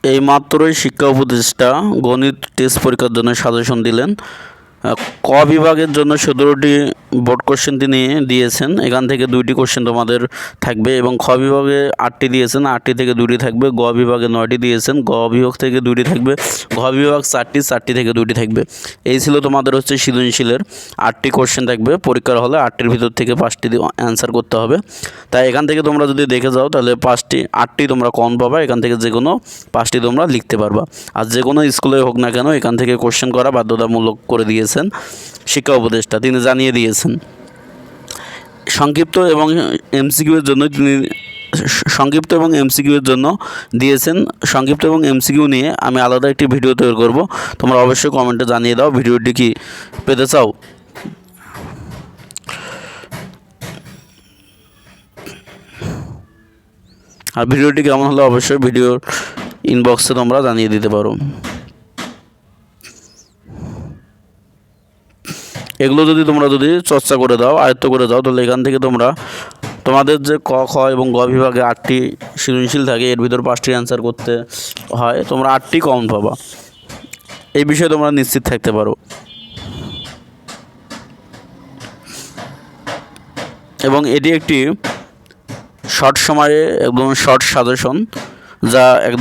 এই মাত্রই শিক্ষা উপদেষ্টা গণিত টেস্ট পরীক্ষার জন্য সাজেশন দিলেন। ক বিভাগের জন্য 17টি বোর্ড কোশ্চেন তিনি দিয়েছেন। এখান থেকে 2টি কোশ্চেন তোমাদের থাকবে এবং খ বিভাগে 8টি দিয়েছেন, 8টি থেকে 2টি থাকবে। গ বিভাগে 9টি দিয়েছেন, গ বিভাগ থেকে 2টি থাকবে। ঘ বিভাগ 4টি থেকে 2টি থাকবে। এই ছিল তোমাদের হচ্ছে সৃজনশীলের 8টি কোশ্চেন থাকবে পরীক্ষার হলে। 8টির ভিতর থেকে 5টি অ্যান্সার করতে হবে। তাই এখান থেকে তোমরা যদি দেখে যাও তাহলে 8টি তোমরা কম পাবা। এখান থেকে যে কোনো 5টি তোমরা লিখতে পারবা। আর যে কোনো স্কুলে হোক না কেন এখান থেকে কোশ্চেন করা বাধ্যতামূলক করে দিয়েছেন শিক্ষা উপদেষ্টা, তিনি জানিয়ে দিয়েছেন। সংক্ষিপ্ত এবং এমসিকিউ এর জন্য তিনি দিয়েছেন। সংক্ষিপ্ত এবং এমসিকিউ নিয়ে আমি আলাদা একটি ভিডিও তৈরি করব, তোমরা অবশ্যই কমেন্টে জানিয়ে দাও ভিডিওটি কি পেতে চাও। আর ভিডিওটি কেমন হলো অবশ্যই ভিডিওর ইনবক্সে তোমরা জানিয়ে দিতে পারো। এগুলো তোমরা যদি চর্চা করে দাও, আয়ত্ত করে দাও, তাহলে এখান থেকে তোমাদের যে ক খ এবং গ বিভাগে 8টি সৃজনশীল থাকে, এর ভিতর 5টি অ্যান্সার করতে হয়, তোমরা 8টি কম পাবা। এই বিষয়ে তোমরা নিশ্চিত থাকতে পারো। এবং এটি একটি শর্ট সময়ে একদম শর্ট সাজেশন, যা একদম